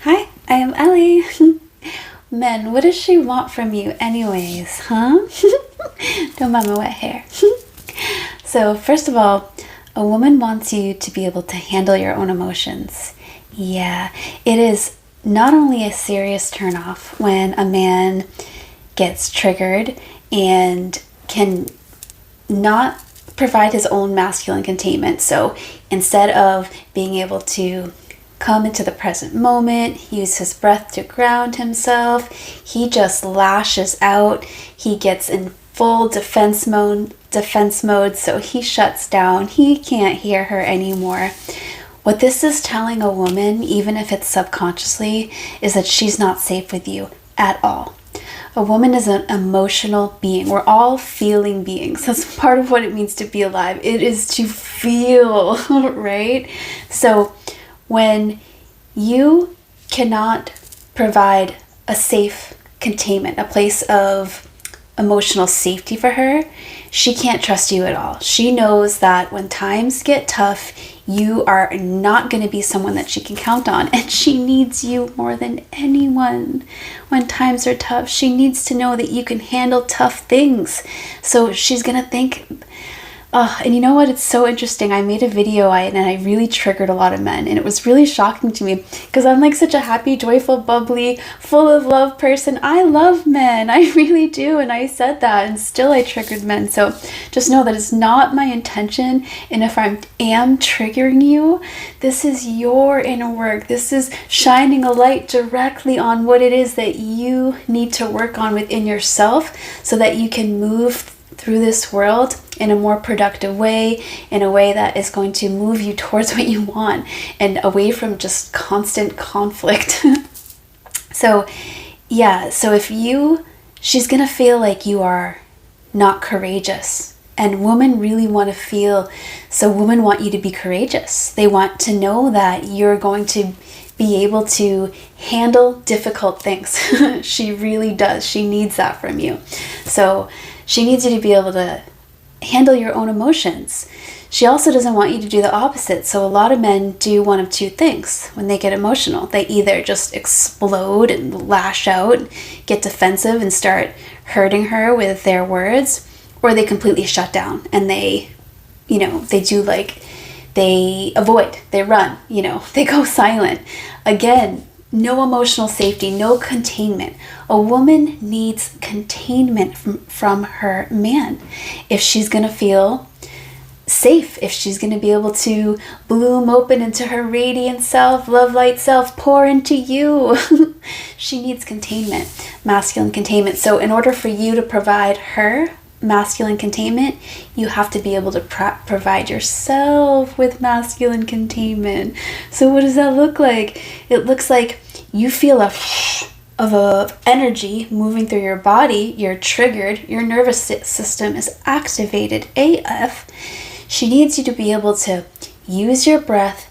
Hi, I am Ellie. Men, what does she want from you anyways, huh? Don't mind my wet hair. So, first of all, a woman wants you to be able to handle your own emotions. Yeah, it is not only a serious turnoff when a man gets triggered and can not provide his own masculine containment. So instead of being able to come into the present moment, use his breath to ground himself, he just lashes out. He gets in full defense mode, so he shuts down. He can't hear her anymore. What this is telling a woman, even if it's subconsciously, is that she's not safe with you at all. A woman is an emotional being. We're all feeling beings. That's part of what it means to be alive. It is to feel, right? So when you cannot provide a safe containment, a place of emotional safety for her, she can't trust you at all. She knows that when times get tough, you are not going to be someone that she can count on, and she needs you more than anyone. When times are tough, she needs to know that you can handle tough things. So she's going to think, and you know what? It's so interesting. I made a video and I really triggered a lot of men, and it was really shocking to me because I'm like such a happy, joyful, bubbly, full of love person. I love men. I really do. And I said that, and still I triggered men. So just know that it's not my intention. And if I am triggering you, this is your inner work. This is shining a light directly on what it is that you need to work on within yourself so that you can move through this world in a more productive way, in a way that is going to move you towards what you want and away from just constant conflict. So she's gonna feel like you are not courageous, and women really want to feel, so women want you to be courageous. They want to know that you're going to be able to handle difficult things. She really does. She needs that from you. So she needs you to be able to handle your own emotions. She also doesn't want you to do the opposite. So a lot of men do one of two things when they get emotional. They either just explode and lash out, get defensive and start hurting her with their words, or they completely shut down and they avoid, they run, they go silent. Again, no emotional safety, no containment. A woman needs containment from her man. If she's going to feel safe, if she's going to be able to bloom open into her radiant self, love light self, pour into you, she needs containment, masculine containment. So in order for you to provide her masculine containment, you have to be able to provide yourself with masculine containment. So what does that look like? It looks like you feel of energy moving through your body. You're triggered. Your nervous system is activated AF. She needs you to be able to use your breath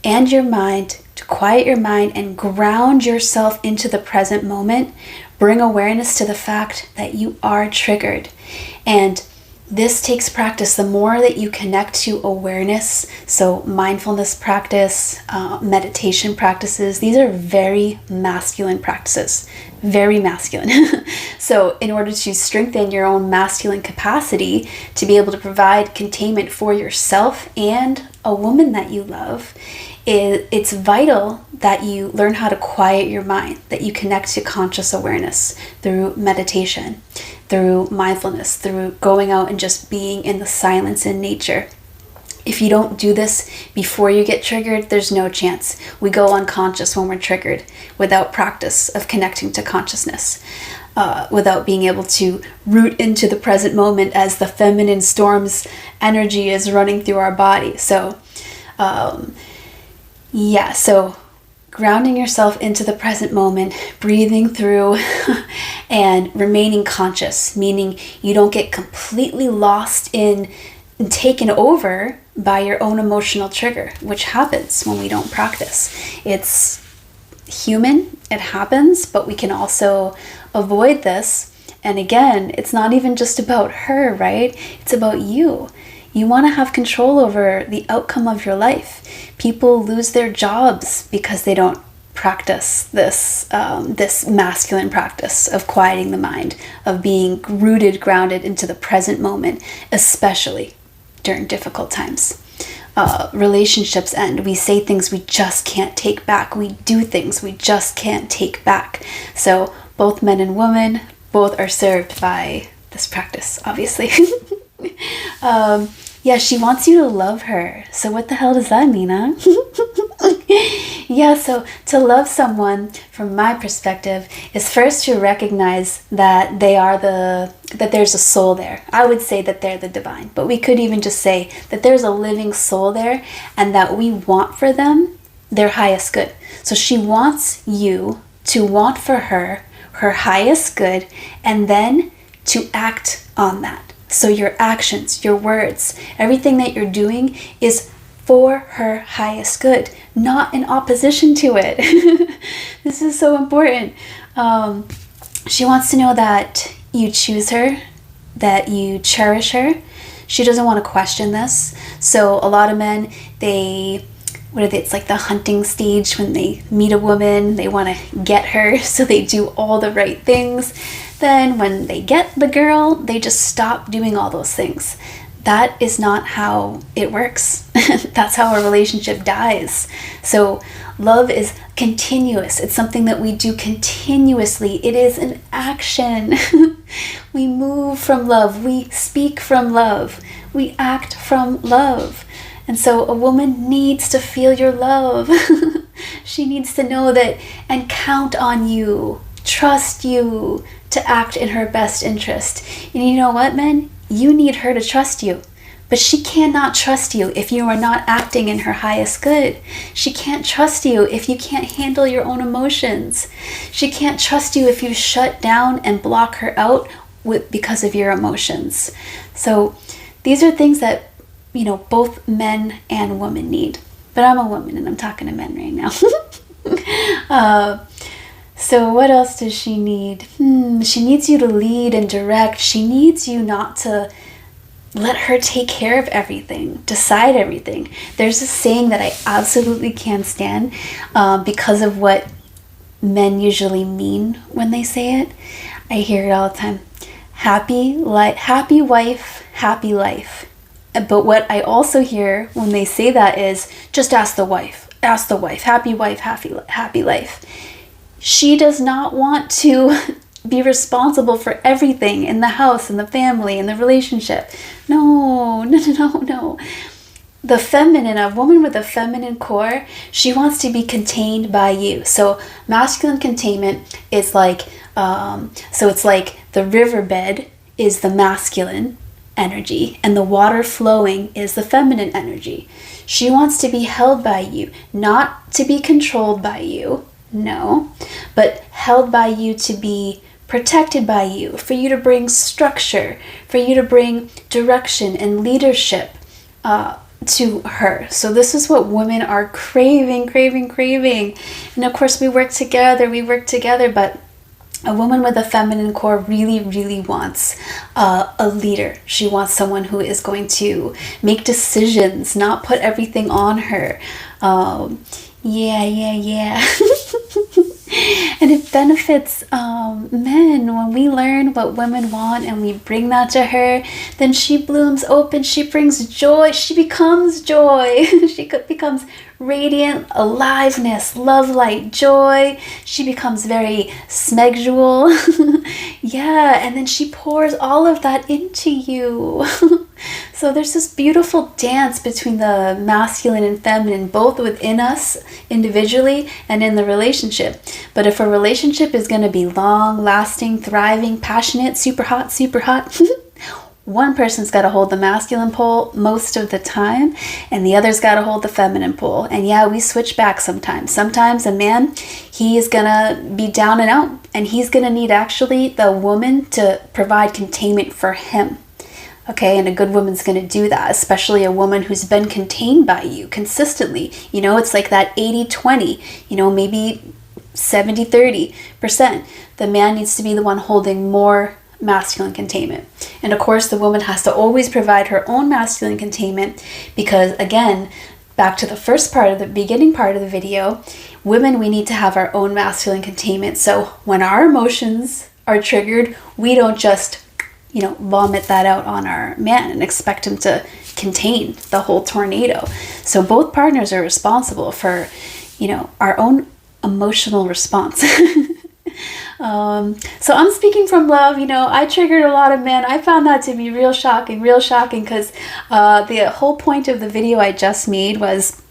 and your mind to quiet your mind and ground yourself into the present moment. Bring awareness to the fact that you are triggered. And this takes practice. The more that you connect to awareness, so mindfulness practice, meditation practices, these are very masculine practices, very masculine. So in order to strengthen your own masculine capacity to be able to provide containment for yourself and a woman that you love, it's vital that you learn how to quiet your mind, that you connect to conscious awareness through meditation, through mindfulness, through going out and just being in the silence in nature. If you don't do this before you get triggered, there's no chance. We go unconscious when we're triggered without practice of connecting to consciousness, without being able to root into the present moment as the feminine storm's energy is running through our body. So grounding yourself into the present moment, breathing through and remaining conscious, meaning you don't get completely lost in and taken over by your own emotional trigger, which happens when we don't practice. It's human, it happens, but we can also avoid this. And again, it's not even just about her, right? It's about you. You want to have control over the outcome of your life. People lose their jobs because they don't practice this masculine practice of quieting the mind, of being rooted, grounded into the present moment, especially during difficult times. Relationships end. We say things we just can't take back. We do things we just can't take back. So both men and women, both are served by this practice, obviously. Yeah, she wants you to love her. So what the hell does that mean, huh? Yeah, so to love someone, from my perspective, is first to recognize that that there's a soul there. I would say that they're the divine, but we could even just say that there's a living soul there, and that we want for them their highest good. So she wants you to want for her highest good, and then to act on that. So your actions, your words, everything that you're doing is for her highest good, not in opposition to it. This is so important. She wants to know that you choose her, that you cherish her. She doesn't want to question this. So a lot of men, it's like the hunting stage when they meet a woman, they want to get her, so they do all the right things. Then when they get the girl, they just stop doing all those things. That is not how it works. That's how a relationship dies. So love is continuous. It's something that we do continuously. It is an action. We move from love. We speak from love. We act from love. And so a woman needs to feel your love. She needs to know that and count on you, trust you to act in her best interest. And you know what, men? You need her to trust you. But she cannot trust you if you are not acting in her highest good. She can't trust you if you can't handle your own emotions. She can't trust you if you shut down and block her out because of your emotions. So these are things that, both men and women need. But I'm a woman and I'm talking to men right now. So what else does she need? She needs you to lead and direct. She needs you not to let her take care of everything, decide everything. There's a saying that I absolutely can't stand because of what men usually mean when they say it. I hear it all the time. Happy wife, happy life. But what I also hear when they say that is, just ask the wife, happy wife, happy life. She does not want to be responsible for everything in the house, in the family, in the relationship. No. The feminine, a woman with a feminine core, she wants to be contained by you. So masculine containment is like, it's like the riverbed is the masculine energy and the water flowing is the feminine energy. She wants to be held by you, not to be controlled by you. No, but held by you, to be protected by you, for you to bring structure, for you to bring direction and leadership to her. So this is what women are craving. And of course we work together, but a woman with a feminine core really, really wants a leader. She wants someone who is going to make decisions, not put everything on her. Yeah. And it benefits men when we learn what women want and we bring that to her. Then she blooms open. She brings joy. She becomes joy. She becomes radiant aliveness, love, light, joy. She becomes very smegdual. Yeah, and then she pours all of that into you. So there's this beautiful dance between the masculine and feminine, both within us individually and in the relationship. But if a relationship is going to be long, lasting, thriving, passionate, super hot, one person's got to hold the masculine pole most of the time, and the other's got to hold the feminine pole. And yeah, we switch back sometimes. Sometimes a man, he is going to be down and out, and he's going to need actually the woman to provide containment for him. Okay, and a good woman's going to do that, especially a woman who's been contained by you consistently. It's like that 80-20, maybe 70-30%. The man needs to be the one holding more masculine containment. And of course, the woman has to always provide her own masculine containment because, again, back to the beginning part of the video, women, we need to have our own masculine containment. So when our emotions are triggered, we don't just, vomit that out on our man and expect him to contain the whole tornado. So both partners are responsible for, our own emotional response. So I'm speaking from love. I triggered a lot of men. I found that to be real shocking, because the whole point of the video I just made was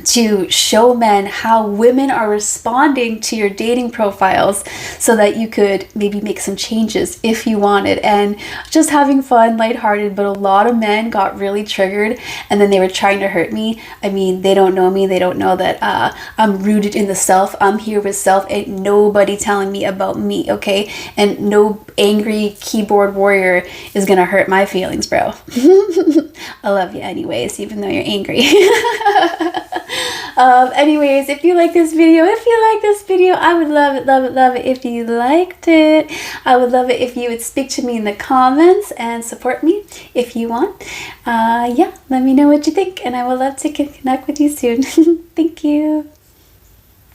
to show men how women are responding to your dating profiles so that you could maybe make some changes if you wanted. And just having fun, lighthearted, but a lot of men got really triggered and then they were trying to hurt me. I mean, they don't know me. They don't know that I'm rooted in the self. I'm here with self. Ain't nobody telling me about me, okay? And no angry keyboard warrior is gonna hurt my feelings, bro. I love you anyways, even though you're angry. Anyways, if you like this video, I would love it if you liked it. I would love it if you would speak to me in the comments and support me if you want. Let me know what you think, and I would love to connect with you soon. Thank you.